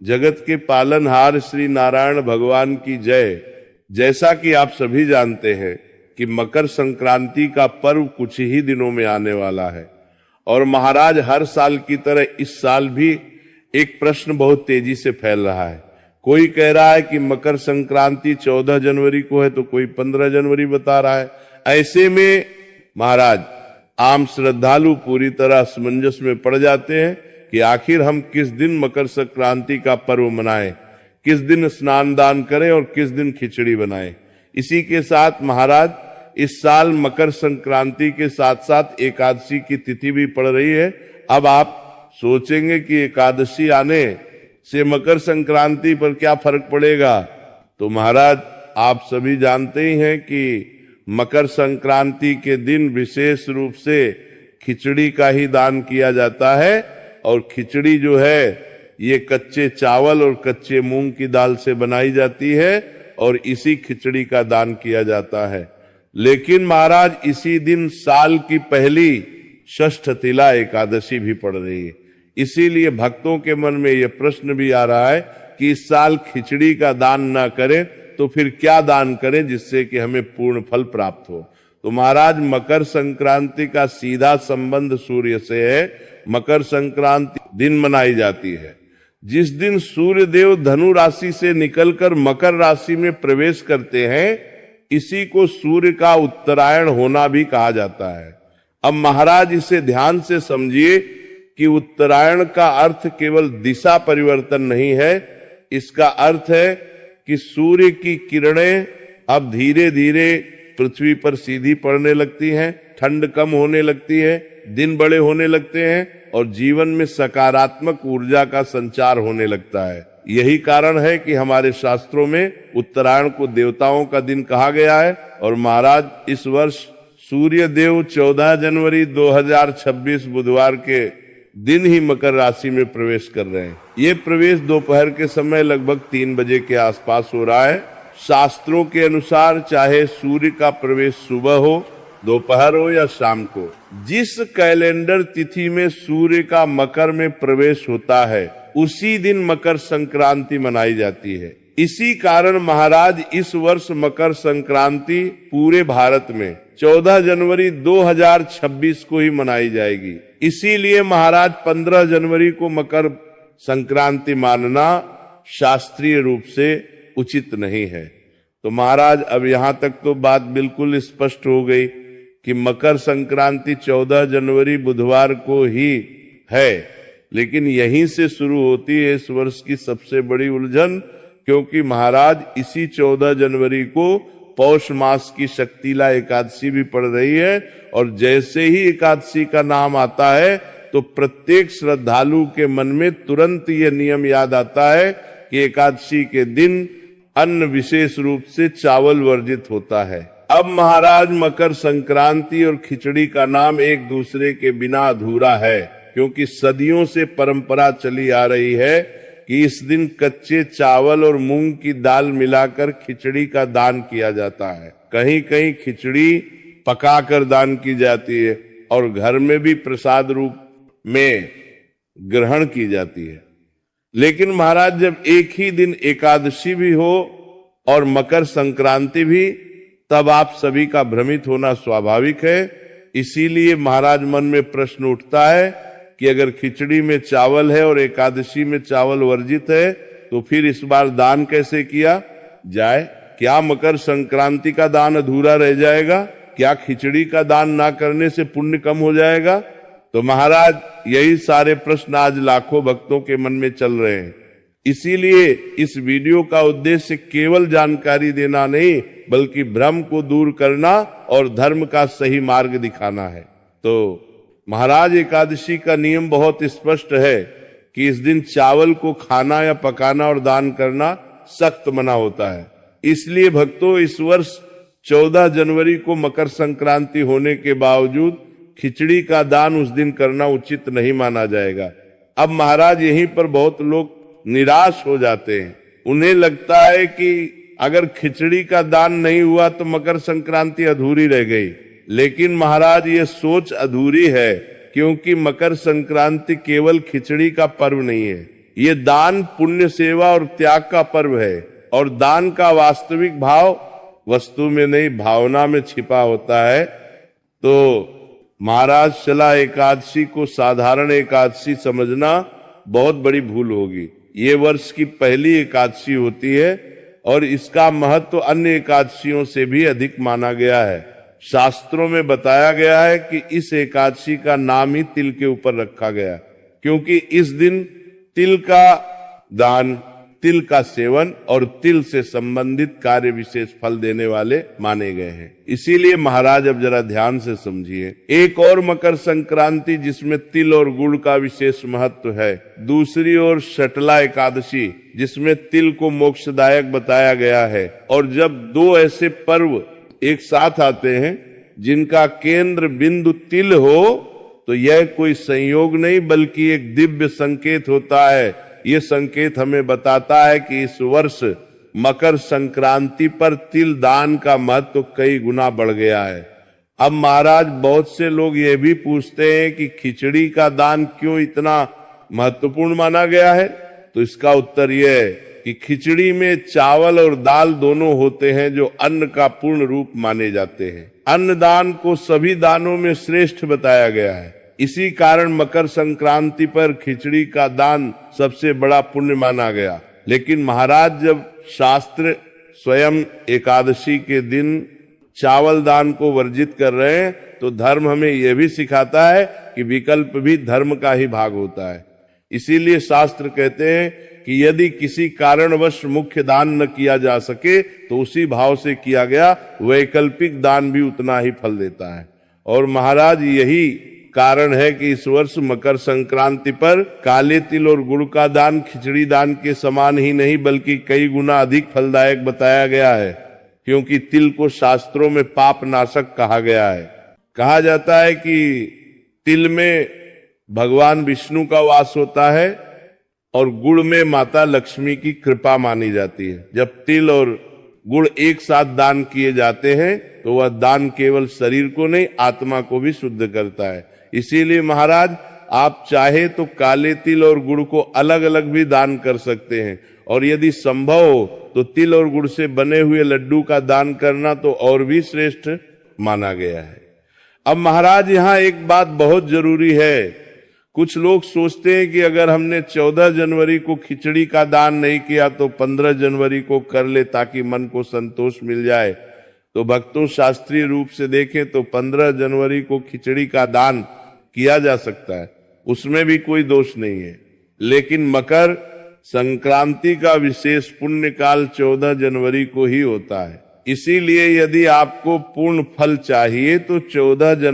जगत के पालनहार श्री नारायण भगवान की जय। जैसा कि आप सभी जानते हैं कि मकर संक्रांति का पर्व कुछ ही दिनों में आने वाला है और महाराज हर साल की तरह इस साल भी एक प्रश्न बहुत तेजी से फैल रहा है। कोई कह रहा है कि मकर संक्रांति 14 जनवरी को है तो कोई 15 जनवरी बता रहा है। ऐसे में महाराज आम श्रद्धालु पूरी तरह असमंजस में पड़ जाते हैं कि आखिर हम किस दिन मकर संक्रांति का पर्व मनाएं, किस दिन स्नान दान करें और किस दिन खिचड़ी बनाएं। इसी के साथ महाराज इस साल मकर संक्रांति के साथ साथ एकादशी की तिथि भी पड़ रही है। अब आप सोचेंगे कि एकादशी आने से मकर संक्रांति पर क्या फर्क पड़ेगा, तो महाराज आप सभी जानते ही हैं कि मकर संक्रांति के दिन विशेष रूप से खिचड़ी का ही दान किया जाता है और खिचड़ी जो है ये कच्चे चावल और कच्चे मूंग की दाल से बनाई जाती है और इसी खिचड़ी का दान किया जाता है। लेकिन महाराज इसी दिन साल की पहली षष्ठतिला एकादशी भी पड़ रही है। इसीलिए भक्तों के मन में यह प्रश्न भी आ रहा है कि इस साल खिचड़ी का दान ना करें तो फिर क्या दान करें जिससे कि हमें पूर्ण फल प्राप्त हो। तो महाराज मकर संक्रांति का सीधा संबंध सूर्य से है। मकर संक्रांति दिन मनाई जाती है जिस दिन सूर्य देव धनु राशि से निकलकर मकर राशि में प्रवेश करते हैं। इसी को सूर्य का उत्तरायण होना भी कहा जाता है। अब महाराज इसे ध्यान से समझिए कि उत्तरायण का अर्थ केवल दिशा परिवर्तन नहीं है, इसका अर्थ है कि सूर्य की किरणें अब धीरे धीरे पृथ्वी पर सीधी पड़ने लगती हैं, ठंड कम होने लगती है, दिन बड़े होने लगते हैं और जीवन में सकारात्मक ऊर्जा का संचार होने लगता है। यही कारण है कि हमारे शास्त्रों में उत्तरायण को देवताओं का दिन कहा गया है। और महाराज इस वर्ष सूर्य देव 14 जनवरी 2026 बुधवार के दिन ही मकर राशि में प्रवेश कर रहे हैं। ये प्रवेश दोपहर के समय लगभग 3 बजे के आसपास हो रहा है। शास्त्रों के अनुसार चाहे सूर्य का प्रवेश सुबह हो, दोपहर हो या शाम को, जिस कैलेंडर तिथि में सूर्य का मकर में प्रवेश होता है उसी दिन मकर संक्रांति मनाई जाती है। इसी कारण महाराज इस वर्ष मकर संक्रांति पूरे भारत में 14 जनवरी 2026 को ही मनाई जाएगी। इसीलिए महाराज 15 जनवरी को मकर संक्रांति मानना शास्त्रीय रूप से उचित नहीं है। तो महाराज अब यहाँ तक तो बात बिल्कुल स्पष्ट हो गई कि मकर संक्रांति 14 जनवरी बुधवार को ही है। लेकिन यहीं से शुरू होती है इस वर्ष की सबसे बड़ी उलझन, क्योंकि महाराज इसी 14 जनवरी को पौष मास की शक्तिला एकादशी भी पड़ रही है और जैसे ही एकादशी का नाम आता है तो प्रत्येक श्रद्धालु के मन में तुरंत ये नियम याद आता है कि एकादशी के दिन अन्न विशेष रूप से चावल वर्जित होता है। अब महाराज मकर संक्रांति और खिचड़ी का नाम एक दूसरे के बिना अधूरा है, क्योंकि सदियों से परंपरा चली आ रही है कि इस दिन कच्चे चावल और मूंग की दाल मिलाकर खिचड़ी का दान किया जाता है। कहीं कहीं खिचड़ी पकाकर दान की जाती है और घर में भी प्रसाद रूप में ग्रहण की जाती है। लेकिन महाराज जब एक ही दिन एकादशी भी हो और मकर संक्रांति भी, तब आप सभी का भ्रमित होना स्वाभाविक है। इसीलिए महाराज मन में प्रश्न उठता है कि अगर खिचड़ी में चावल है और एकादशी में चावल वर्जित है तो फिर इस बार दान कैसे किया जाए? क्या मकर संक्रांति का दान अधूरा रह जाएगा? क्या खिचड़ी का दान ना करने से पुण्य कम हो जाएगा? तो महाराज यही सारे प्रश्न आज लाखों भक्तों के मन में चल रहे हैं। इसीलिए इस वीडियो का उद्देश्य केवल जानकारी देना नहीं, बल्कि भ्रम को दूर करना और धर्म का सही मार्ग दिखाना है। तो महाराज एकादशी का नियम बहुत स्पष्ट है कि इस दिन चावल को खाना या पकाना और दान करना सख्त मना होता है। इसलिए भक्तों इस वर्ष 14 जनवरी को मकर संक्रांति होने के बावजूद खिचड़ी का दान उस दिन करना उचित नहीं माना जाएगा। अब महाराज यहीं पर बहुत लोग निराश हो जाते हैं। उन्हें लगता है कि अगर खिचड़ी का दान नहीं हुआ तो मकर संक्रांति अधूरी रह गई। लेकिन महाराज ये सोच अधूरी है, क्योंकि मकर संक्रांति केवल खिचड़ी का पर्व नहीं है, ये दान, पुण्य, सेवा और त्याग का पर्व है और दान का वास्तविक भाव वस्तु में नहीं भावना में छिपा होता है। तो महाराज शला एकादशी को साधारण एकादशी समझना बहुत बड़ी भूल होगी। ये वर्ष की पहली एकादशी होती है और इसका महत्व अन्य एकादशियों से भी अधिक माना गया है। शास्त्रों में बताया गया है कि इस एकादशी का नाम ही तिल के ऊपर रखा गया, क्योंकि इस दिन तिल का दान, तिल का सेवन और तिल से संबंधित कार्य विशेष फल देने वाले माने गए हैं। इसीलिए महाराज अब जरा ध्यान से समझिए, एक और मकर संक्रांति जिसमें तिल और गुड़ का विशेष महत्व है, दूसरी ओर शटला एकादशी जिसमें तिल को मोक्षदायक बताया गया है। और जब दो ऐसे पर्व एक साथ आते हैं जिनका केंद्र बिंदु तिल हो, तो यह कोई संयोग नहीं बल्कि एक दिव्य संकेत होता है। ये संकेत हमें बताता है कि इस वर्ष मकर संक्रांति पर तिल दान का महत्व कई गुना बढ़ गया है। अब महाराज बहुत से लोग ये भी पूछते हैं कि खिचड़ी का दान क्यों इतना महत्वपूर्ण माना गया है, तो इसका उत्तर यह है कि खिचड़ी में चावल और दाल दोनों होते हैं जो अन्न का पूर्ण रूप माने जाते हैं। अन्न दान को सभी दानों में श्रेष्ठ बताया गया है। इसी कारण मकर संक्रांति पर खिचड़ी का दान सबसे बड़ा पुण्य माना गया। लेकिन महाराज जब शास्त्र स्वयं एकादशी के दिन चावल दान को वर्जित कर रहे हैं, तो धर्म हमें यह भी सिखाता है कि विकल्प भी धर्म का ही भाग होता है। इसीलिए शास्त्र कहते हैं कि यदि किसी कारणवश मुख्य दान न किया जा सके तो उसी भाव से किया गया वैकल्पिक दान भी उतना ही फल देता है। और महाराज यही कारण है कि इस वर्ष मकर संक्रांति पर काले तिल और गुड़ का दान खिचड़ी दान के समान ही नहीं बल्कि कई गुना अधिक फलदायक बताया गया है, क्योंकि तिल को शास्त्रों में पाप नाशक कहा गया है। कहा जाता है कि तिल में भगवान विष्णु का वास होता है और गुड़ में माता लक्ष्मी की कृपा मानी जाती है। जब तिल और गुड़ एक साथ दान किए जाते हैं तो वह दान केवल शरीर को नहीं आत्मा को भी शुद्ध करता है। इसीलिए महाराज आप चाहे तो काले तिल और गुड़ को अलग अलग भी दान कर सकते हैं, और यदि संभव हो तो तिल और गुड़ से बने हुए लड्डू का दान करना तो और भी श्रेष्ठ माना गया है। अब महाराज यहाँ एक बात बहुत जरूरी है। कुछ लोग सोचते हैं कि अगर हमने 14 जनवरी को खिचड़ी का दान नहीं किया तो 15 जनवरी को कर ले ताकि मन को संतोष मिल जाए। तो भक्तों, शास्त्रीय रूप से देखें तो 15 जनवरी को खिचड़ी का दान किया जा सकता है, उसमें भी कोई दोष नहीं है। लेकिन मकर संक्रांति का विशेष पुण्य काल 14 जनवरी को ही होता है। इसीलिए यदि आपको पूर्ण फल चाहिए तो 14 जनवरी